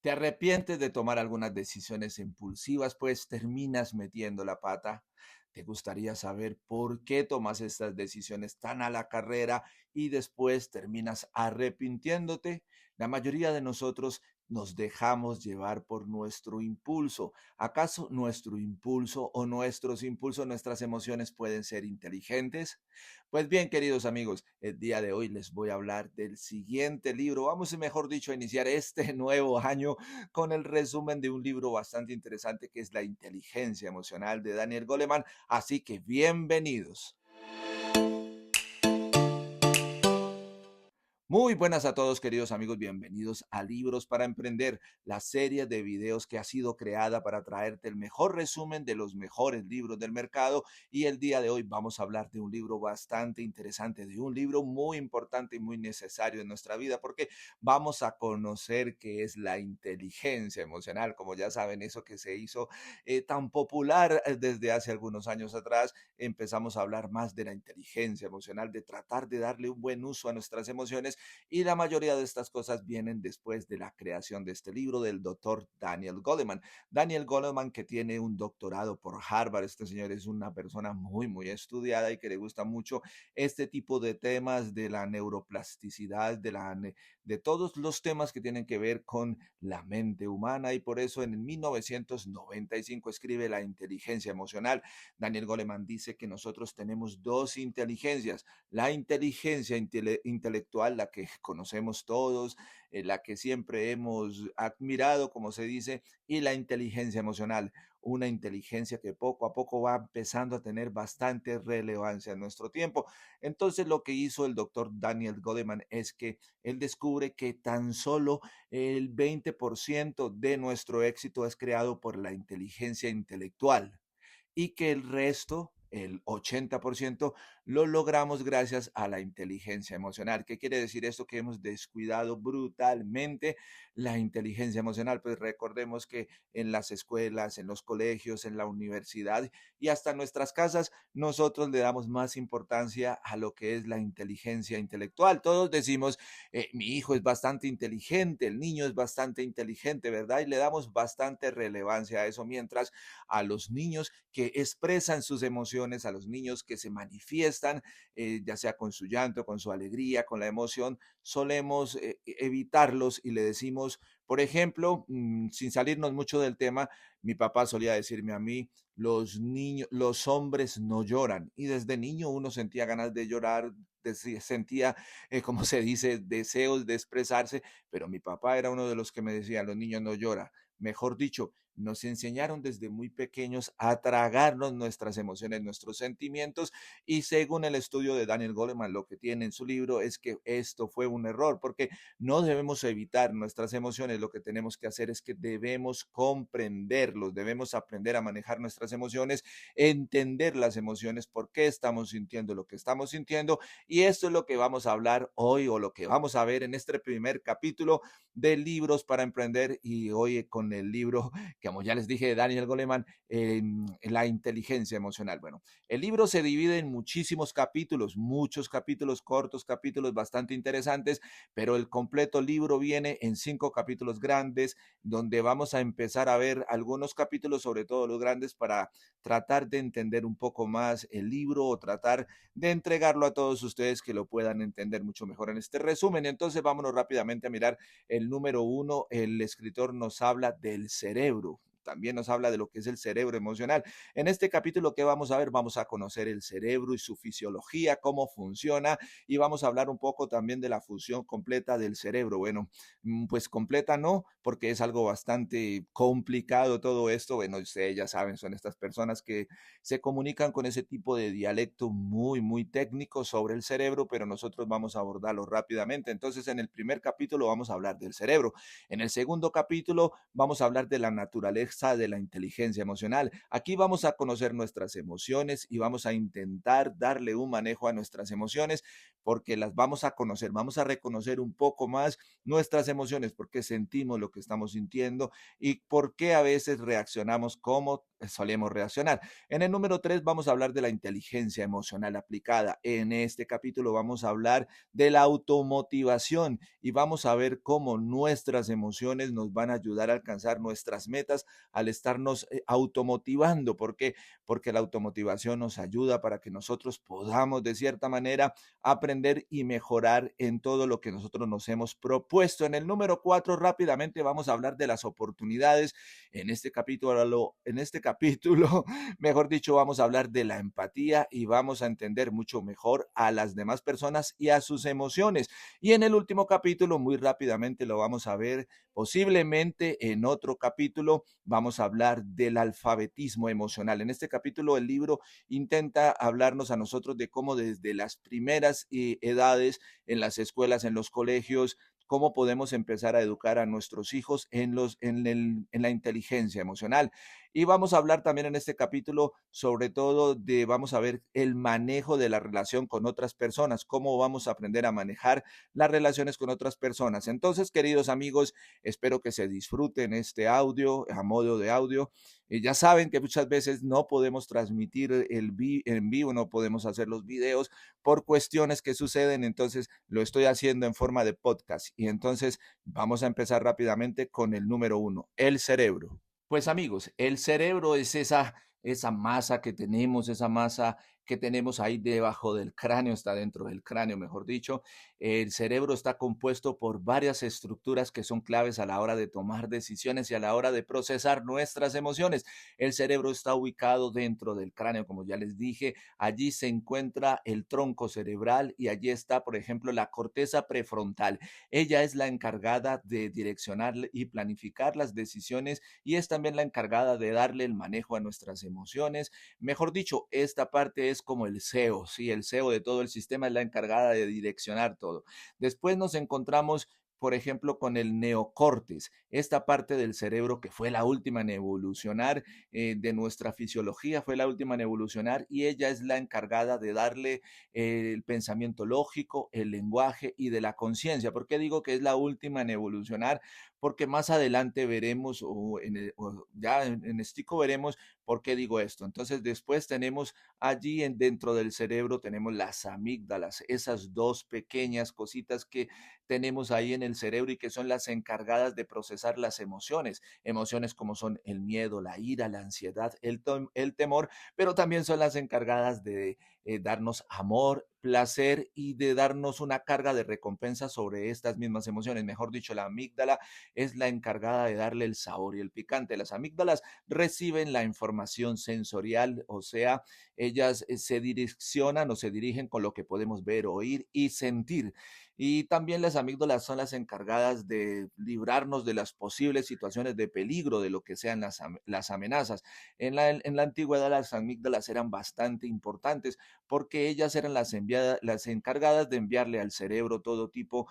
¿Te arrepientes de tomar algunas decisiones impulsivas, pues terminas metiendo la pata? ¿Te gustaría saber por qué tomas estas decisiones tan a la carrera y después terminas arrepintiéndote? La mayoría de nosotros nos dejamos llevar por nuestro impulso. ¿Acaso nuestro impulso o nuestros impulsos, nuestras emociones pueden ser inteligentes? Pues bien, queridos amigos, el día de hoy les voy a hablar del siguiente libro. Vamos, mejor dicho, a iniciar este nuevo año con el resumen de un libro bastante interesante que es La inteligencia emocional de Daniel Goleman. Así que bienvenidos. Muy buenas a todos, queridos amigos, bienvenidos a Libros para Emprender, la serie de videos que ha sido creada para traerte el mejor resumen de los mejores libros del mercado. Y el día de hoy vamos a hablar de un libro bastante interesante, de un libro muy importante y muy necesario en nuestra vida, porque vamos a conocer qué es la inteligencia emocional. Como ya saben, eso que se hizo tan popular desde hace algunos años atrás, empezamos a hablar más de la inteligencia emocional, de tratar de darle un buen uso a nuestras emociones, y la mayoría de estas cosas vienen después de la creación de este libro del doctor Daniel Goleman. Daniel Goleman, que tiene un doctorado por Harvard. Este señor es una persona muy, muy estudiada y que le gusta mucho este tipo de temas de la neuroplasticidad, de todos los temas que tienen que ver con la mente humana, y por eso en 1995 escribe La inteligencia emocional. Daniel Goleman dice que nosotros tenemos dos inteligencias: la inteligencia intelectual, la que conocemos todos, la que siempre hemos admirado, como se dice, y la inteligencia emocional, una inteligencia que poco a poco va empezando a tener bastante relevancia en nuestro tiempo. Entonces, lo que hizo el doctor Daniel Goleman es que él descubre que tan solo el 20% de nuestro éxito es creado por la inteligencia intelectual, y que el resto, el 80%, lo logramos gracias a la inteligencia emocional. ¿Qué quiere decir esto? Que hemos descuidado brutalmente la inteligencia emocional. Pues recordemos que en las escuelas, en los colegios, en la universidad y hasta en nuestras casas, nosotros le damos más importancia a lo que es la inteligencia intelectual. Todos decimos, mi hijo es bastante inteligente, el niño es bastante inteligente, ¿verdad? Y le damos bastante relevancia a eso, mientras a los niños que expresan sus emociones, a los niños que se manifiestan, ya sea con su llanto, con su alegría, con la emoción, solemos evitarlos y le decimos, por ejemplo, sin salirnos mucho del tema, mi papá solía decirme a mí, los niños, los hombres no lloran. Y desde niño uno sentía ganas de llorar, sentía, como se dice, deseos de expresarse, pero mi papá era uno de los que me decía, los niños no lloran. Mejor dicho, nos enseñaron desde muy pequeños a tragarnos nuestras emociones, nuestros sentimientos, y según el estudio de Daniel Goleman, lo que tiene en su libro es que esto fue un error, porque no debemos evitar nuestras emociones. Lo que tenemos que hacer es que debemos comprenderlos, debemos aprender a manejar nuestras emociones, entender las emociones, por qué estamos sintiendo lo que estamos sintiendo, y esto es lo que vamos a hablar hoy, o lo que vamos a ver en este primer capítulo de Libros para Emprender, y hoy con el libro que, como ya les dije, de Daniel Goleman, en la inteligencia emocional. Bueno, el libro se divide en muchísimos capítulos, muchos capítulos cortos, capítulos bastante interesantes, pero el completo libro viene en 5 capítulos grandes, donde vamos a empezar a ver algunos capítulos, sobre todo los grandes, para tratar de entender un poco más el libro, o tratar de entregarlo a todos ustedes que lo puedan entender mucho mejor en este resumen. Entonces, vámonos rápidamente a mirar el número uno. El escritor nos habla del cerebro. También nos habla de lo que es el cerebro emocional. En este capítulo, ¿qué vamos a ver? Vamos a conocer el cerebro y su fisiología, cómo funciona, y vamos a hablar un poco también de la función completa del cerebro. Bueno, pues completa no, porque es algo bastante complicado todo esto. Bueno, ustedes ya saben, son estas personas que se comunican con ese tipo de dialecto muy, muy técnico sobre el cerebro, pero nosotros vamos a abordarlo rápidamente. Entonces, en el primer capítulo vamos a hablar del cerebro. En el segundo capítulo vamos a hablar de la naturaleza de la inteligencia emocional. Aquí vamos a conocer nuestras emociones y vamos a intentar darle un manejo a nuestras emociones, porque las vamos a conocer, vamos a reconocer un poco más nuestras emociones, por qué sentimos lo que estamos sintiendo y por qué a veces reaccionamos como solemos reaccionar. En el número 3 vamos a hablar de la inteligencia emocional aplicada. En este capítulo vamos a hablar de la automotivación y vamos a ver cómo nuestras emociones nos van a ayudar a alcanzar nuestras metas al estarnos automotivando. ¿Por qué? Porque la automotivación nos ayuda para que nosotros podamos de cierta manera aprender y mejorar en todo lo que nosotros nos hemos propuesto. En el número 4 rápidamente vamos a hablar de las oportunidades. En este capítulo, mejor dicho, vamos a hablar de la empatía y vamos a entender mucho mejor a las demás personas y a sus emociones. Y en el último capítulo, muy rápidamente lo vamos a ver, posiblemente en otro capítulo, vamos a hablar del alfabetismo emocional. En este capítulo, el libro intenta hablarnos a nosotros de cómo desde las primeras edades, en las escuelas, en los colegios, cómo podemos empezar a educar a nuestros hijos en la inteligencia emocional. Y vamos a hablar también en este capítulo sobre todo vamos a ver el manejo de la relación con otras personas, cómo vamos a aprender a manejar las relaciones con otras personas. Entonces, queridos amigos, espero que se disfruten este audio a modo de audio. Ya saben que muchas veces no podemos transmitir en vivo, no podemos hacer los videos por cuestiones que suceden, entonces lo estoy haciendo en forma de podcast. Y entonces vamos a empezar rápidamente con el número 1, el cerebro. Pues amigos, el cerebro es esa masa que tenemos, esa masa que tenemos ahí debajo del cráneo, está dentro del cráneo, mejor dicho. El cerebro está compuesto por varias estructuras que son claves a la hora de tomar decisiones y a la hora de procesar nuestras emociones. El cerebro está ubicado dentro del cráneo, como ya les dije. Allí se encuentra el tronco cerebral y allí está, por ejemplo, la corteza prefrontal. Ella es la encargada de direccionar y planificar las decisiones y es también la encargada de darle el manejo a nuestras emociones. Mejor dicho, esta parte es como el CEO, sí, el CEO de todo el sistema es la encargada de direccionar todo. Después nos encontramos, por ejemplo, con el neocortes, esta parte del cerebro que fue la última en evolucionar de nuestra fisiología, fue la última en evolucionar y ella es la encargada de darle el pensamiento lógico, el lenguaje y de la conciencia. ¿Por qué digo que es la última en evolucionar? Porque más adelante veremos, o ya en Estico veremos por qué digo esto. Entonces, después tenemos allí dentro del cerebro, tenemos las amígdalas, esas dos pequeñas cositas que tenemos ahí en el cerebro y que son las encargadas de procesar las emociones. Emociones como son el miedo, la ira, la ansiedad, el temor, pero también son las encargadas de darnos amor, placer y de darnos una carga de recompensa sobre estas mismas emociones. Mejor dicho, la amígdala es la encargada de darle el sabor y el picante. Las amígdalas reciben la información sensorial, o sea, ellas se direccionan o se dirigen con lo que podemos ver, oír y sentir. Y también las amígdalas son las encargadas de librarnos de las posibles situaciones de peligro, de lo que sean las amenazas. En la antigüedad las amígdalas eran bastante importantes porque ellas eran las encargadas de enviarle al cerebro todo tipo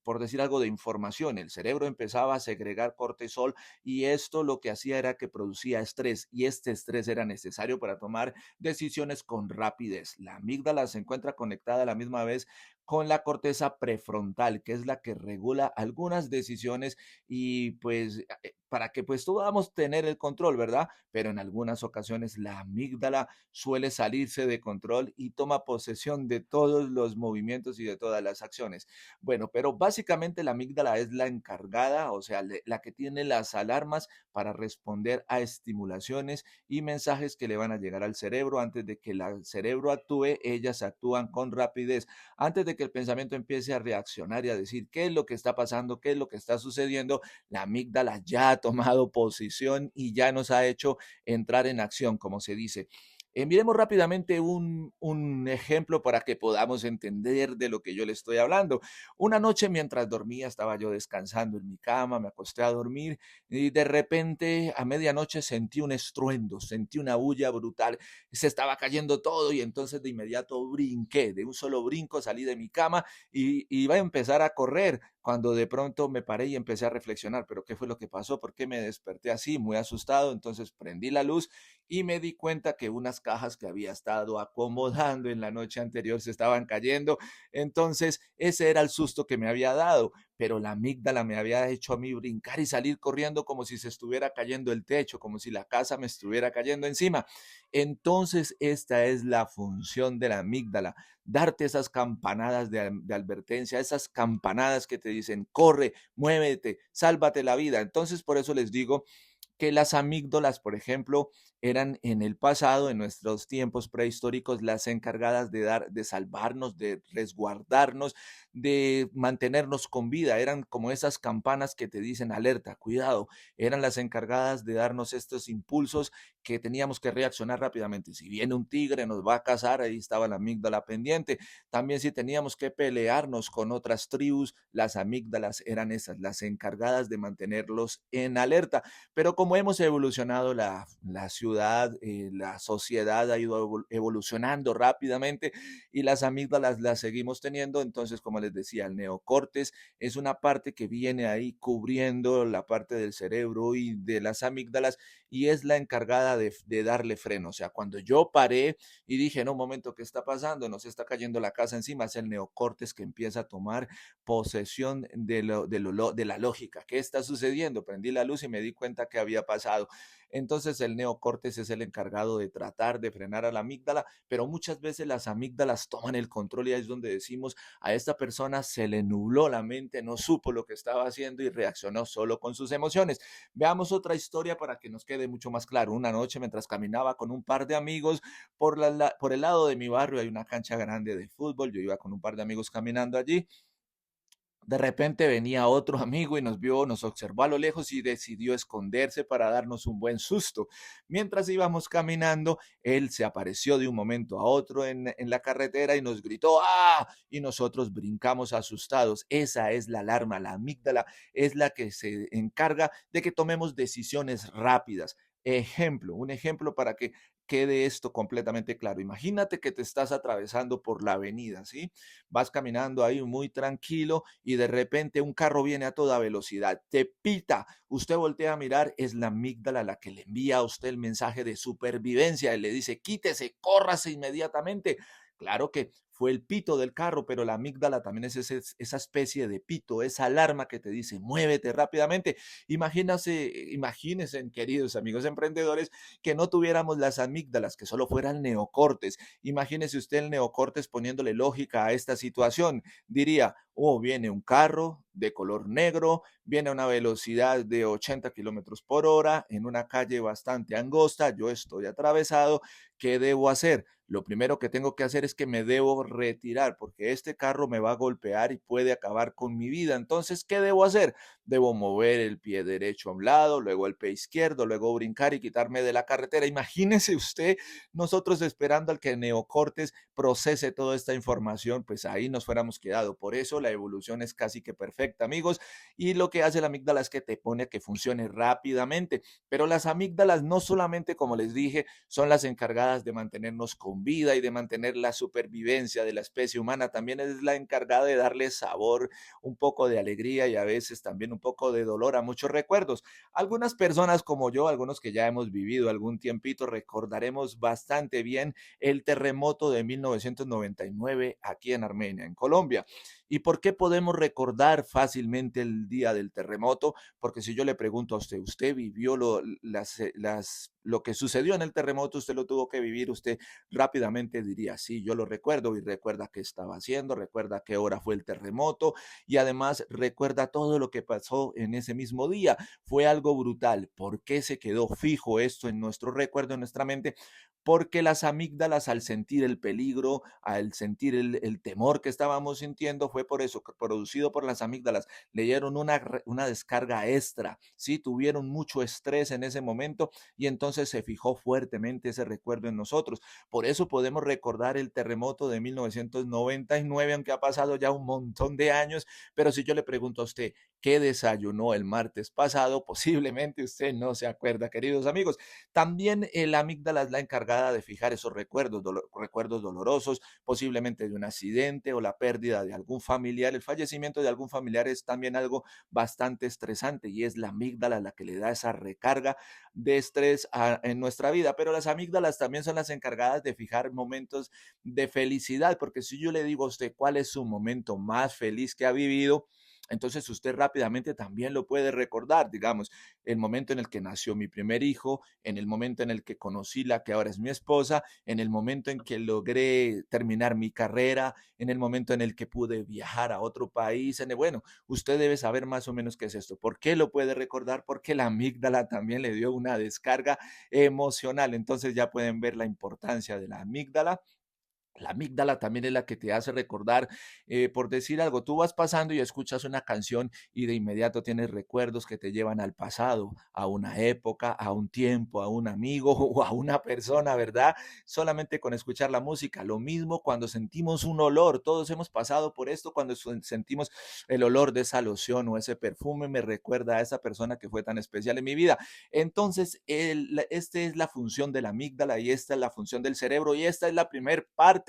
por decir algo, de información. El cerebro empezaba a segregar cortisol y esto lo que hacía era que producía estrés y este estrés era necesario para tomar decisiones con rapidez. La amígdala se encuentra conectada a la misma vez con la corteza prefrontal, que es la que regula algunas decisiones y pues para que pues podamos tener el control, ¿verdad? Pero en algunas ocasiones la amígdala suele salirse de control y toma posesión de todos los movimientos y de todas las acciones. Bueno, pero básicamente la amígdala es la encargada, o sea, la que tiene las alarmas para responder a estimulaciones y mensajes que le van a llegar al cerebro antes de que el cerebro actúe, ellas actúan con rapidez. Antes de que el pensamiento empiece a reaccionar y a decir qué es lo que está pasando, qué es lo que está sucediendo, la amígdala ya ha tomado posición y ya nos ha hecho entrar en acción, como se dice. Miremos rápidamente un ejemplo para que podamos entender de lo que yo le estoy hablando. Una noche mientras dormía, estaba yo descansando en mi cama, me acosté a dormir y de repente a medianoche sentí un estruendo, sentí una bulla brutal, se estaba cayendo todo y entonces de inmediato brinqué, de un solo brinco salí de mi cama y iba a empezar a correr cuando de pronto me paré y empecé a reflexionar, pero ¿qué fue lo que pasó? ¿Por qué me desperté así, muy asustado? Entonces prendí la luz y me di cuenta que unas cajas que había estado acomodando en la noche anterior se estaban cayendo. Entonces, ese era el susto que me había dado, pero la amígdala me había hecho a mí brincar y salir corriendo como si se estuviera cayendo el techo, como si la casa me estuviera cayendo encima. Entonces, esta es la función de la amígdala, darte esas campanadas de advertencia, esas campanadas que te dicen, corre, muévete, sálvate la vida. Entonces, por eso les digo que las amígdalas, por ejemplo, eran en el pasado, en nuestros tiempos prehistóricos, las encargadas de salvarnos, de resguardarnos, de mantenernos con vida. Eran como esas campanas que te dicen alerta, cuidado. Eran las encargadas de darnos estos impulsos que teníamos que reaccionar rápidamente. Si viene un tigre, nos va a cazar, ahí estaba la amígdala pendiente. También si teníamos que pelearnos con otras tribus, las amígdalas eran esas, las encargadas de mantenerlos en alerta. Pero como hemos evolucionado la ciudad, la sociedad ha ido evolucionando rápidamente y las amígdalas las seguimos teniendo, entonces, como les decía, el neocortes es una parte que viene ahí cubriendo la parte del cerebro y de las amígdalas y es la encargada de darle freno. O sea, cuando yo paré y dije, no, un momento, ¿qué está pasando? Nos está cayendo la casa encima, es el neocortes que empieza a tomar posesión de la lógica. ¿Qué está sucediendo? Prendí la luz y me di cuenta que había pasado. Entonces el neocortes es el encargado de tratar de frenar a la amígdala, pero muchas veces las amígdalas toman el control y ahí es donde decimos, a esta persona se le nubló la mente, no supo lo que estaba haciendo y reaccionó solo con sus emociones. Veamos otra historia para que nos quede mucho más claro. Una noche mientras caminaba con un par de amigos por el lado de mi barrio hay una cancha grande de fútbol, yo iba con un par de amigos caminando allí. De repente venía otro amigo y nos vio, nos observó a lo lejos y decidió esconderse para darnos un buen susto. Mientras íbamos caminando, él se apareció de un momento a otro en la carretera y nos gritó ¡ah! Y nosotros brincamos asustados. Esa es la alarma, la amígdala es la que se encarga de que tomemos decisiones rápidas. Ejemplo, un ejemplo para que quede esto completamente claro. Imagínate que te estás atravesando por la avenida, ¿sí? Vas caminando ahí muy tranquilo y de repente un carro viene a toda velocidad, te pita, usted voltea a mirar, es la amígdala la que le envía a usted el mensaje de supervivencia y le dice, quítese, córrase inmediatamente. Claro que fue el pito del carro, pero la amígdala también es esa especie de pito, esa alarma que te dice, muévete rápidamente. Imagínense, queridos amigos emprendedores, que no tuviéramos las amígdalas, que solo fueran neocortes. Imagínese usted el neocortes poniéndole lógica a esta situación. Diría, oh, viene un carro de color negro, viene a una velocidad de 80 kilómetros por hora en una calle bastante angosta, yo estoy atravesado, ¿qué debo hacer? Lo primero que tengo que hacer es que me debo retirar porque este carro me va a golpear y puede acabar con mi vida. Entonces, ¿qué debo hacer? Debo mover el pie derecho a un lado, luego el pie izquierdo, luego brincar y quitarme de la carretera. Imagínese usted nosotros esperando al que Neocortes procese toda esta información, pues ahí nos fuéramos quedado. Por eso la evolución es casi que perfecta, amigos, y lo que hace la amígdala es que te pone a que funcione rápidamente, pero las amígdalas no solamente, como les dije, son las encargadas de mantenernos con vida y de mantener la supervivencia de la especie humana, también es la encargada de darle sabor, un poco de alegría y a veces también un poco de dolor a muchos recuerdos. Algunas personas como yo, algunos que ya hemos vivido algún tiempito, recordaremos bastante bien el terremoto de 1999 aquí en Armenia, en Colombia. ¿Y por qué podemos recordar fácilmente el día del terremoto? Porque si yo le pregunto a usted, ¿usted vivió lo que sucedió en el terremoto? ¿Usted lo tuvo que vivir? Usted rápidamente diría, sí, yo lo recuerdo y recuerda qué estaba haciendo, recuerda qué hora fue el terremoto y además recuerda todo lo que pasó en ese mismo día. Fue algo brutal. ¿Por qué se quedó fijo esto en nuestro recuerdo, en nuestra mente? Porque las amígdalas al sentir el peligro, al sentir el temor que estábamos sintiendo, fue por eso, producido por las amígdalas, le dieron una descarga extra, ¿sí? Tuvieron mucho estrés en ese momento y entonces se fijó fuertemente ese recuerdo en nosotros. Por eso podemos recordar el terremoto de 1999, aunque ha pasado ya un montón de años, pero si yo le pregunto a usted, ¿qué desayunó el martes pasado? Posiblemente usted no se acuerda, queridos amigos. También la amígdala es la encargada encargada de fijar esos recuerdos dolorosos, posiblemente de un accidente o la pérdida de algún familiar. El fallecimiento de algún familiar es también algo bastante estresante y es la amígdala la que le da esa recarga de estrés en nuestra vida. Pero las amígdalas también son las encargadas de fijar momentos de felicidad, porque si yo le digo a usted cuál es su momento más feliz que ha vivido, entonces usted rápidamente también lo puede recordar, digamos, el momento en el que nació mi primer hijo, en el momento en el que conocí la que ahora es mi esposa, en el momento en que logré terminar mi carrera, en el momento en el que pude viajar a otro país. Bueno, usted debe saber más o menos qué es esto. ¿Por qué lo puede recordar? Porque la amígdala también le dio una descarga emocional. Entonces ya pueden ver la importancia de la amígdala. La amígdala también es la que te hace recordar, por decir algo, tú vas pasando y escuchas una canción y de inmediato tienes recuerdos que te llevan al pasado, a una época, a un tiempo, a un amigo o a una persona, ¿verdad? Solamente con escuchar la música. Lo mismo cuando sentimos un olor, todos hemos pasado por esto, cuando sentimos el olor de esa loción o ese perfume, me recuerda a esa persona que fue tan especial en mi vida. Entonces, esta es la función de la amígdala y esta es la función del cerebro y esta es la primer parte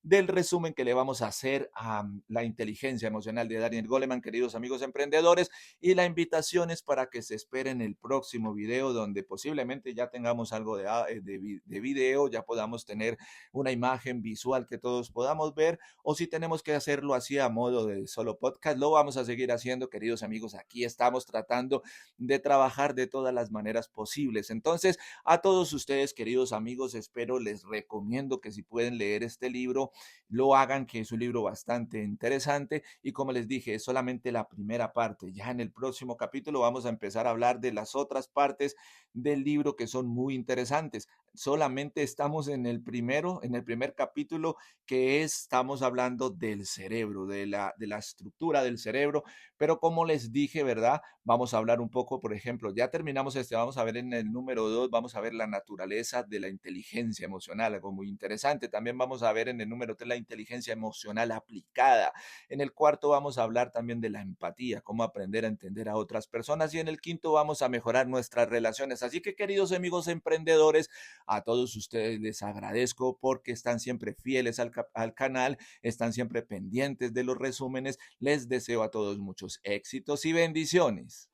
del resumen que le vamos a hacer a la inteligencia emocional de Daniel Goleman, queridos amigos emprendedores, y la invitación es para que se esperen el próximo video donde posiblemente ya tengamos algo de video, ya podamos tener una imagen visual que todos podamos ver, o si tenemos que hacerlo así a modo de solo podcast, lo vamos a seguir haciendo, queridos amigos. Aquí estamos tratando de trabajar de todas las maneras posibles. Entonces, a todos ustedes, queridos amigos, espero, les recomiendo que si pueden leer este libro, lo hagan, que es un libro bastante interesante y como les dije, es solamente la primera parte. Ya en el próximo capítulo vamos a empezar a hablar de las otras partes del libro que son muy interesantes. Solamente estamos en el primer capítulo que estamos hablando del cerebro, de la estructura del cerebro, pero como les dije, ¿verdad? Vamos a hablar un poco, por ejemplo, ya terminamos vamos a ver en el número 2, vamos a ver la naturaleza de la inteligencia emocional, algo muy interesante. También vamos a ver en el número 3 la inteligencia emocional aplicada. En el cuarto vamos a hablar también de la empatía, cómo aprender a entender a otras personas. Y en el quinto vamos a mejorar nuestras relaciones. Así que, queridos amigos emprendedores, a todos ustedes les agradezco porque están siempre fieles al canal, están siempre pendientes de los resúmenes. Les deseo a todos muchos éxitos y bendiciones.